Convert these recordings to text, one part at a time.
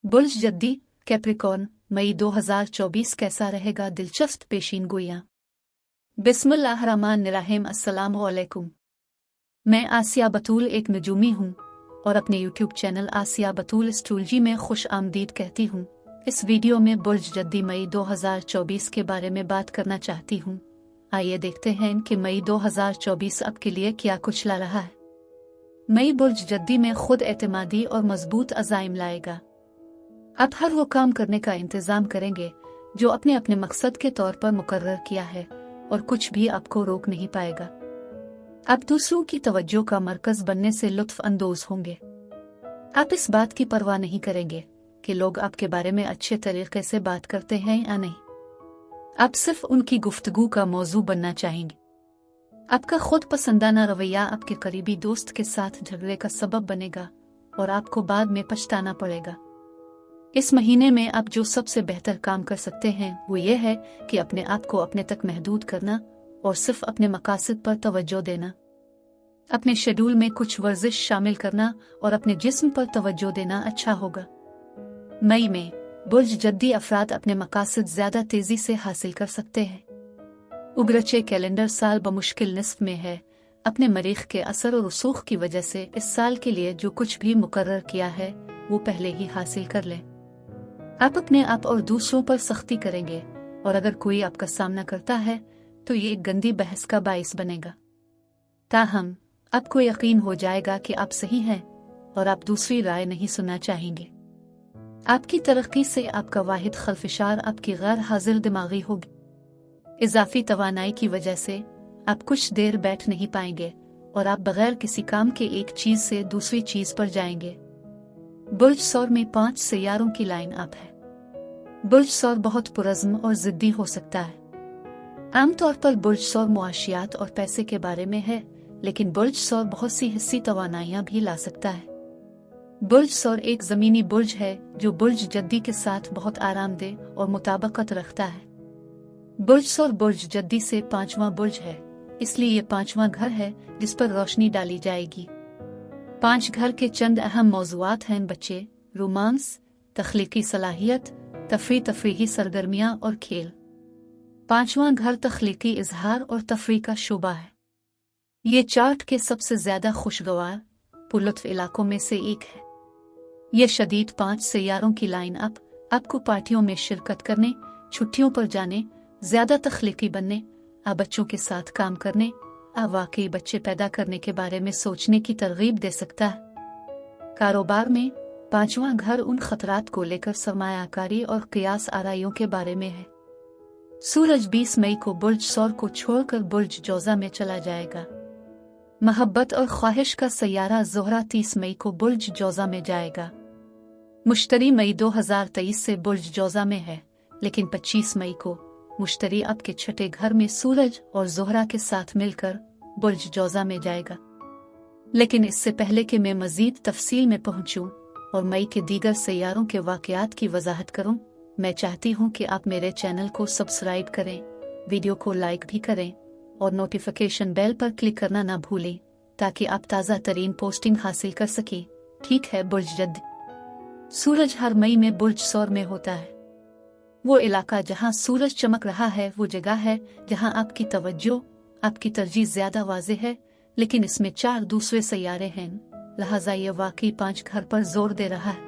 बुर्ज जद्दी Capricorn मई 2024 कैसा रहेगा? दिलचस्प पेशीनगोइयां। बिस्मिल्लाहिर्रहमानिर्रहीम। अस्सलामु अलैकुम। मैं आसिया बतूल एक नजूमी हूँ और अपने यूट्यूब चैनल आसिया बतूल एस्ट्रोलॉजी में खुश आमदीद कहती हूँ। इस वीडियो में बुर्ज जद्दी मई 2024 के बारे में बात करना चाहती हूँ। आइए देखते हैं कि मई 2024 आपके लिए क्या कुछ ला रहा है। मई बुर्ज जद्दी में खुद एतमादी और मजबूत अज़ाइम लाएगा। आप हर वो काम करने का इंतजाम करेंगे जो अपने अपने मकसद के तौर पर मुकर्रर किया है और कुछ भी आपको रोक नहीं पाएगा। आप दूसरों की तवज्जो का मरकज बनने से लुत्फ अंदोज होंगे। आप इस बात की परवाह नहीं करेंगे कि लोग आपके बारे में अच्छे तरीके से बात करते हैं या नहीं। आप सिर्फ उनकी गुफ्तगू का मौजू बनना चाहेंगे। आपका खुद पसंदाना रवैया आपके करीबी दोस्त के साथ झगड़े का सबब बनेगा और आपको बाद में पछताना पड़ेगा। इस महीने में आप जो सबसे बेहतर काम कर सकते हैं वो ये है कि अपने आप को अपने तक महदूद करना और सिर्फ अपने मकासद पर तवज्जो देना। अपने शेड्यूल में कुछ वर्जिश शामिल करना और अपने जिस्म पर तवज्जो देना अच्छा होगा। मई में बुर्ज जद्दी अफराद अपने मकासद ज्यादा तेजी से हासिल कर सकते हैं। उग्रचे कैलेंडर साल बमुश्किल निस्फ में है। अपने मरीख के असर और रसूख की वजह से इस साल के लिए जो कुछ भी मुकर्रर किया है वो पहले ही हासिल कर लें। आप अपने आप और दूसरों पर सख्ती करेंगे और अगर कोई आपका सामना करता है तो ये एक गंदी बहस का बाइस बनेगा। ताहम आपको यकीन हो जाएगा कि आप सही हैं और आप दूसरी राय नहीं सुनना चाहेंगे। आपकी तरक्की से आपका वाहिद खलफिशार आपकी गैर हाजिर दिमागी होगी। इजाफी तवानाई की वजह से आप कुछ देर बैठ नहीं पाएंगे और आप बगैर किसी काम के एक चीज से दूसरी चीज पर जाएंगे। बुर्ज सौर में 5 सैयारों की लाइन अप है। बुर्ज सौर बहुत पुरज़्म और जिद्दी हो सकता है। आमतौर पर बुर्ज सौर मुआशियात और पैसे के बारे में है, लेकिन बुर्ज सौर बहुत सी हिस्सी तवानाइयां भी ला सकता है। बुर्ज सौर एक जमीनी बुर्ज है जो बुर्ज जद्दी के साथ बहुत आरामदेह और मुताबिकत रखता है। बुर्ज सौर बुर्ज जद्दी से 5वां बुर्ज है, इसलिए ये 5वां घर है जिस पर रोशनी डाली जाएगी। 5 घर के चंद अहम मौज़ूआत हैं: बच्चे, रोमांस, तख्लीकी सलाहियत, तफरीही सरगर्मियां और खेल। 5वां घर तख्लीकी इजहार और तफरीह का शोबा है। ये चार्ट के सबसे ज्यादा खुशगवार पुरलुत्फ इलाकों में से एक है। ये शदीद 5 सैयारों की लाइन अप आपको पार्टियों में शिरकत करने, छुट्टियों पर जाने, ज्यादा तख्लीकी बनने, बच्चों के साथ काम करने, वाकई बच्चे पैदा करने के बारे में सोचने की तरगीब दे सकता है। कारोबार में 5वां घर उन खतरात को लेकर सरमायाकारी और कियास आराइयों के बारे में है। सूरज 20 मई को बुर्ज सौर को छोड़कर बुर्ज जौजा में चला जाएगा। मोहब्बत और ख्वाहिश का सैयारा ज़ोहरा 30 मई को बुर्ज जौजा में जाएगा। मुश्तरी मई 2023 से बुर्ज जौजा में है, लेकिन 25 मई को मुश्तरी आपके छठे घर में सूरज और ज़ोहरा के साथ मिलकर बुर्ज जौजा में जाएगा। लेकिन इससे पहले कि मैं मजीद तफसील में पहुंचूं और मई के दीगर सैयारों के वाक़यात की वजाहत करूं, मैं चाहती हूं कि आप मेरे चैनल को सब्सक्राइब करें, वीडियो को लाइक भी करें और नोटिफिकेशन बेल पर क्लिक करना ना भूलें ताकि आप ताज़ा तरीन पोस्टिंग हासिल कर सकें। ठीक है। बुर्ज जद्दी। सूरज हर मई में बुर्ज सौर में होता है। वो इलाका जहां सूरज चमक रहा है वो जगह है जहां आपकी तवज्जो, आपकी तरजीह ज्यादा वाज़ेह है, लेकिन इसमें 4 दूसरे सैयारे हैं, लिहाजा ये वाकई 5 घर पर जोर दे रहा है।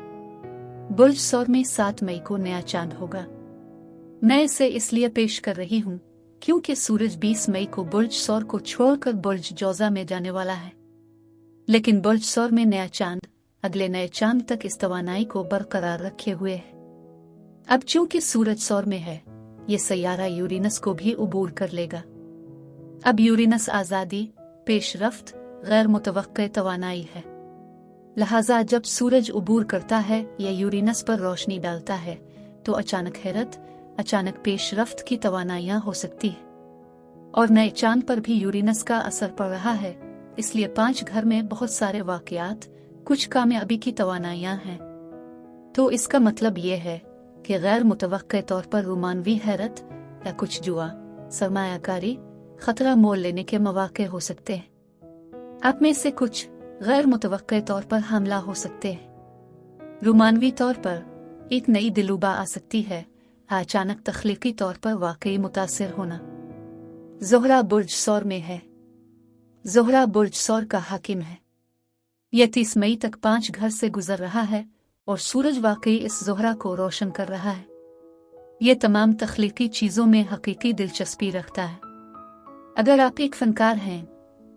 बुर्ज सौर में 7 मई को नया चांद होगा। मैं इसे इसलिए पेश कर रही हूँ क्योंकि सूरज 20 मई को बुर्ज सौर को छोड़कर बुर्ज जौजा में जाने वाला है, लेकिन बुर्ज सौर में नया चांद अगले नए चांद तक इस तवानाई को बरकरार रखे हुए है। अब चूंकि सूरज सौर में है, ये सैयारा यूरेनस को भी उबूर कर लेगा। अब यूरेनस आज़ादी, पेशरफ्त, गैर मुतवक्के तवानाई है, लिहाजा जब सूरज उबूर करता है या यूरेनस पर रोशनी डालता है तो अचानक हैरत, अचानक पेशरफ्त की तवानाइयां हो सकती है। और नए चांद पर भी यूरेनस का असर पड़ रहा है, इसलिए 5 घर में बहुत सारे वाक़यात, कुछ कामयाबी की तवानाइयां हैं। तो इसका मतलब ये है कि गैर मुतवक्के तौर पर रोमानवी हैरत या कुछ जुआ, सरमायाकारी, खतरा मोल लेने के मौके हो सकते हैं। आप में से कुछ गैर मुतवक्के तौर पर हमला हो सकते हैं। रोमानवी तौर पर एक नई दिलुबा आ सकती है, अचानक तख्लीकी तौर पर वाकई मुतासिर होना। ज़ोहरा बुर्ज सौर में है। ज़ोहरा बुर्ज सौर का हाकिम है। यह 30 मई तक 5 घर से गुजर रहा है और सूरज वाकई इस ज़ोहरा को रोशन कर रहा है। ये तमाम तख्लीकी चीज़ों में हकीकी दिलचस्पी रखता है। अगर आप एक फनकार हैं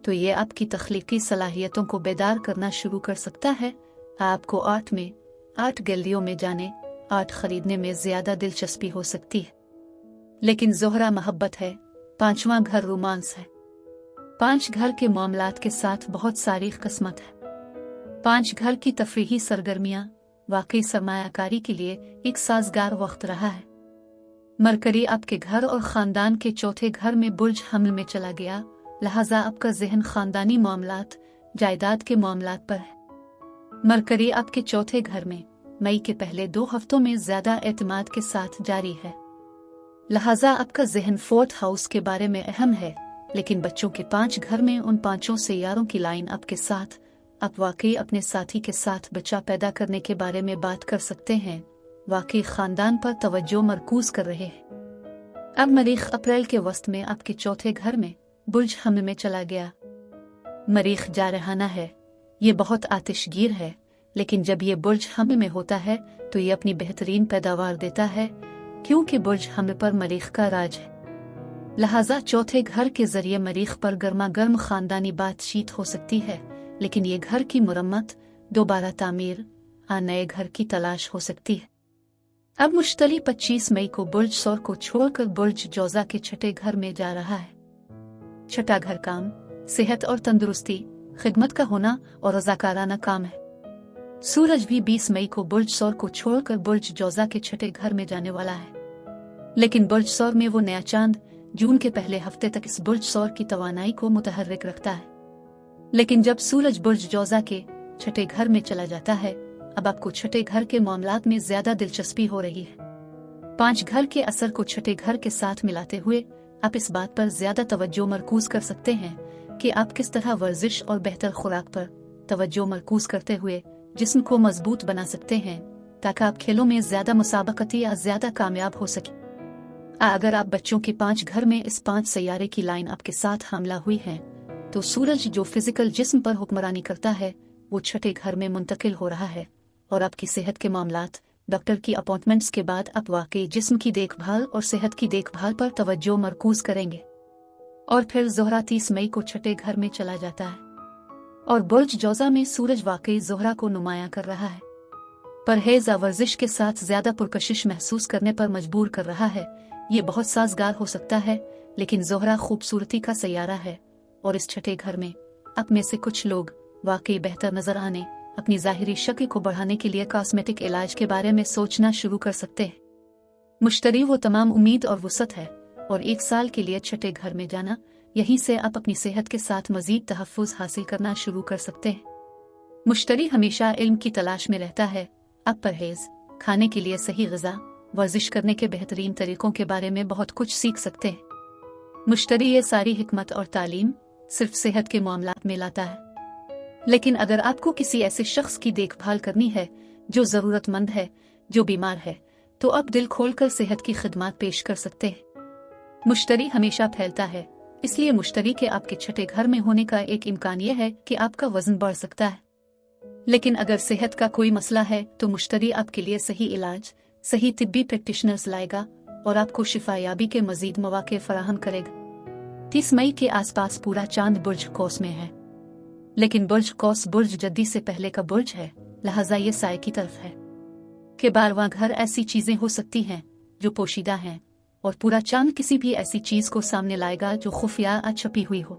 तो ये आपकी तख्लीकी सलाहियतों को बेदार करना शुरू कर सकता है। आपको आर्ट गैलरियों में जाने, आर्ट खरीदने में ज़्यादा दिलचस्पी हो सकती है। लेकिन ज़ोहरा मोहब्बत है, 5वां घर रोमांस है। 5 घर के मामलात के साथ बहुत सारी किस्मत है। 5 घर की तफरीही सरगर्मियाँ वाकई सरमायाकारी के लिए एक साजगार वक्त रहा है। मरकरी आपके घर और ख़ानदान के चौथे घर में बुर्ज हमल में चला गया, लिहाजा आपका जहन ख़ानदानी मामलात, जायदाद के मामलात पर है। मरकरी आपके चौथे घर में मई के पहले 2 हफ्तों में ज़्यादा एतमाद के साथ जारी है, लिहाजा आपका जहन 4th हाउस के बारे में अहम है। लेकिन बच्चों के 5 घर में उन 5 सैयारों की लाइन अप के साथ आप वाकई अपने साथी के साथ बच्चा पैदा करने के बारे में बात कर सकते हैं, वाकई ख़ानदान पर तवज्जो मरकूज कर रहे हैं। अब मरीख अप्रैल के वस्त में आपके चौथे घर में बुर्ज हमल में चला गया। मरीख जारहाना है, ये बहुत आतिशगीर है, लेकिन जब ये बुर्ज हमल में होता है तो ये अपनी बेहतरीन पैदावार देता है, क्योंकि बुर्ज हमल पर मरीख का राज है। लिहाजा चौथे घर के जरिए मरीख पर गर्मा गर्म खानदानी बातचीत हो सकती है, लेकिन ये घर की मुरम्मत, दोबारा तामीर, नए घर की तलाश हो सकती है। अब मुश्तरी 25 मई को बुर्ज सौर को छोड़कर बुर्ज जौजा के छठे घर में जा रहा है। छठा घर काम, सेहत और तंदुरुस्ती, खिदमत का होना और रज़ाकाराना काम है। सूरज भी 20 मई को बुर्ज सौर को छोड़कर बुर्ज जौजा के छठे घर में जाने वाला है। लेकिन बुर्ज सौर में वो नया चांद जून के पहले हफ्ते तक इस बुर्ज सौर की तवानाई को मुतहर्रिक रखता है। लेकिन जब सूरज बुर्ज जौजा के छठे घर में चला जाता है, अब आपको छठे घर के मामलात में ज्यादा दिलचस्पी हो रही है। 5 घर के असर को छठे घर के साथ मिलाते हुए आप इस बात पर ज्यादा तवज्जो मरकूज कर सकते हैं कि आप किस तरह वर्जिश और बेहतर खुराक पर तवज्जो मरकूज करते हुए जिस्म को मजबूत बना सकते हैं, ताकि आप खेलों में ज्यादा मुसाबकती या ज्यादा कामयाब हो सके। अगर आप बच्चों के 5 घर में इस 5 सैयारे की लाइन आपके साथ हमला हुई है, तो सूरज जो फिजिकल जिस्म पर हुक्मरानी करता है वो छठे घर में मुंतकिल हो रहा है, और आपकी सेहत के मामलात, डॉक्टर की अपॉइंटमेंट्स के बाद आप वाकई जिस्म की देखभाल और सेहत की देखभाल पर तवज्जो मरकूज करेंगे। और फिर ज़ोहरा 30 मई को छठे घर में चला जाता है और बुर्ज जौजा में सूरज वाकई ज़ोहरा को नुमायां कर रहा है। परहेज वर्जिश के साथ ज्यादा पुरकशिश महसूस करने पर मजबूर कर रहा है। ये बहुत साजगार हो सकता है, लेकिन ज़ोहरा खूबसूरती का सैयारा है और इस छठे घर में आप में से कुछ लोग वाकई बेहतर नजर आने, अपनी जाहिरी शक्ल को बढ़ाने के लिए कॉस्मेटिक इलाज के बारे में सोचना शुरू कर सकते हैं। मुश्तरी वो तमाम उम्मीद और वुसत है, और 1 साल के लिए छठे घर में जाना, यहीं से आप अपनी सेहत के साथ मजीद तहफ़्फ़ुज़ हासिल करना शुरू कर सकते हैं। मुश्तरी हमेशा इल्म की तलाश में रहता है। आप परहेज, खाने के लिए सही ग़िज़ा, वर्जिश करने के बेहतरीन तरीकों के बारे में बहुत कुछ सीख सकते हैं। मुश्तरी ये सारी हिकमत और तालीम सिर्फ सेहत के मामलात में लाता है। लेकिन अगर आपको किसी ऐसे शख्स की देखभाल करनी है जो ज़रूरतमंद है, जो बीमार है, तो आप दिल खोलकर सेहत की खिदमत पेश कर सकते हैं। मुश्तरी हमेशा फैलता है, इसलिए मुश्तरी के आपके छठे घर में होने का एक इम्कान यह है कि आपका वजन बढ़ सकता है। लेकिन अगर सेहत का कोई मसला है तो मुश्तरी आपके लिए सही इलाज, सही तिब्बी प्रैक्टिशनर्स लाएगा और आपको शिफायाबी के मजीद मौके फराहम करेगा। 30 मई के आसपास पूरा चांद बुर्ज कौस में है, लेकिन बुर्ज कौस बुर्ज जद्दी से पहले का बुर्ज है, लिहाजा ये साए की तरफ है कि 12वां घर ऐसी चीजें हो सकती हैं जो पोशीदा हैं, और पूरा चांद किसी भी ऐसी चीज को सामने लाएगा जो खुफिया छपी हुई हो।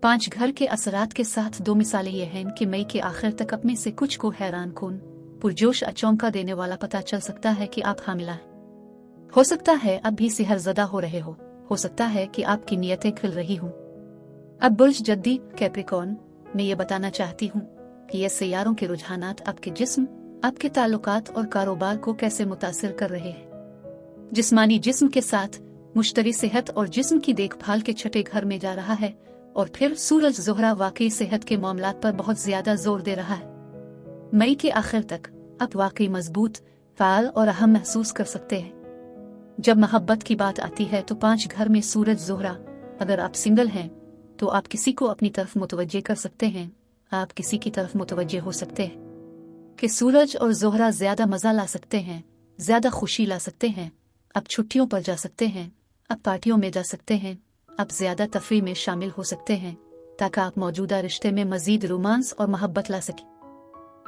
5 घर के असरात के साथ 2 मिसालें ये हैं कि मई के आखिर तक अपने से कुछ को हैरान कुन, पुरजोश अचौंका देने वाला पता चल सकता है कि आप हामिला हैं। हो सकता है आप भी सेहरज़दा हो रहे हो सकता है कि आपकी नीयतें खिल रही हों। अब बुर्ज जद्दी कैप्रिकॉर्न मैं ये बताना चाहती हूँ कि ये सैयारों के रुझानात आपके जिस्म, आपके ताल्लुकात और कारोबार को कैसे मुतासिर कर रहे हैं। जिस्मानी जिस्म के साथ मुश्तरी सेहत और जिस्म की देखभाल के छठे घर में जा रहा है, और फिर सूरज ज़ोहरा वाकई सेहत के मामलात पर बहुत ज्यादा जोर दे रहा है। मई के आखिर तक आप वाकई मजबूत, फ़ाल और अहम महसूस कर सकते हैं। जब मोहब्बत की बात आती है तो 5 घर में सूरज ज़ोहरा। अगर आप सिंगल हैं तो आप किसी को अपनी तरफ मुतवज्जे कर सकते हैं, आप किसी की तरफ मुतवज्जे हो सकते हैं कि सूरज और ज़ोहरा ज़्यादा मज़ा ला सकते हैं, ज़्यादा खुशी ला सकते हैं। आप छुट्टियों पर जा सकते हैं, आप पार्टियों में जा सकते हैं, आप ज़्यादा तफरीह में शामिल हो सकते हैं ताकि आप मौजूदा रिश्ते में मज़ीद रोमांस और मोहब्बत ला सकें।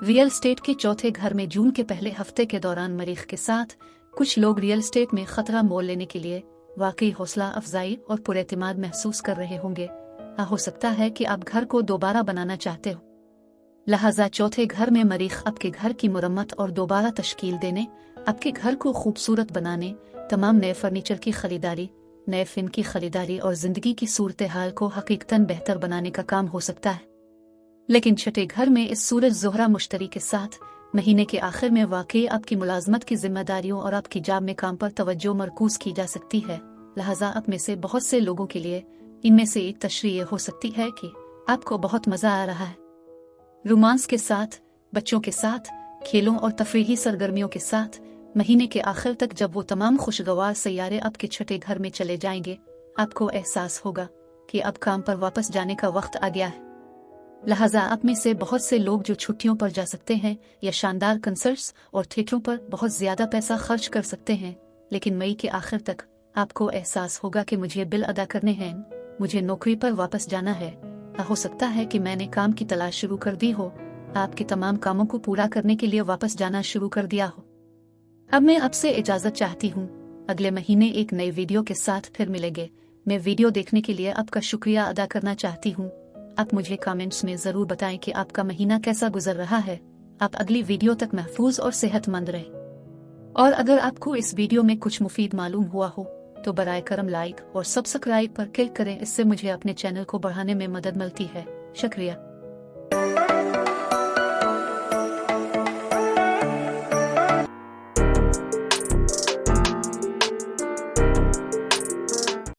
रियल एस्टेट के चौथे घर में जून के पहले हफ्ते के दौरान मरीख के साथ कुछ लोग रियल एस्टेट में खतरा मोल लेने के लिए वाकई हौसला अफजाई और पुरएतमाद महसूस कर रहे होंगे। हो सकता है कि आप घर को दोबारा बनाना चाहते हो, लिहाजा चौथे घर में मरीख आपके घर की मुरम्मत और दोबारा तश्कील देने, आपके घर को खूबसूरत बनाने, तमाम नए फर्नीचर की खरीदारी, नए फिन की खरीदारी और ज़िंदगी की सूरत हाल को हकीकतन बेहतर बनाने का काम हो सकता है। लेकिन छठे घर में इस सूरज ज़ोहरा मुश्तरी के साथ महीने के आखिर में वाकई आपकी मुलाजमत की जिम्मेदारियों और आपकी जॉब में काम पर तवज्जो मरकूज की जा सकती है। लिहाजा आप में से बहुत से लोगों के लिए इनमें से एक तशरीह हो सकती है कि आपको बहुत मज़ा आ रहा है रोमांस के साथ, बच्चों के साथ, खेलों और तफरीही सरगर्मियों के साथ। महीने के आखिर तक जब वो तमाम खुशगवार सैयारे आपके छठे घर में चले जाएंगे, आपको एहसास होगा कि अब काम पर वापस जाने का वक्त आ गया है। लिहाजा आप में से बहुत से लोग जो छुट्टियों पर जा सकते हैं या शानदार कंसर्ट्स और थिएटरों पर बहुत ज़्यादा पैसा खर्च कर सकते हैं, लेकिन मई के आखिर तक आपको एहसास होगा कि मुझे बिल अदा करने हैं, मुझे नौकरी पर वापस जाना है। हो सकता है कि मैंने काम की तलाश शुरू कर दी हो, आपके तमाम कामों को पूरा करने के लिए वापस जाना शुरू कर दिया हो। अब मैं आपसे इजाज़त चाहती हूँ। अगले महीने एक नई वीडियो के साथ फिर मिलेंगे। मैं वीडियो देखने के लिए आपका शुक्रिया अदा करना चाहती हूँ। आप मुझे कमेंट्स में ज़रूर बताएं कि आपका महीना कैसा गुजर रहा है। आप अगली वीडियो तक महफूज और सेहतमंद रहें। और अगर आपको इस वीडियो में कुछ मुफीद मालूम हुआ हो तो बराए करम लाइक और सब्सक्राइब पर क्लिक करें, इससे मुझे अपने चैनल को बढ़ाने में मदद मिलती है। शुक्रिया।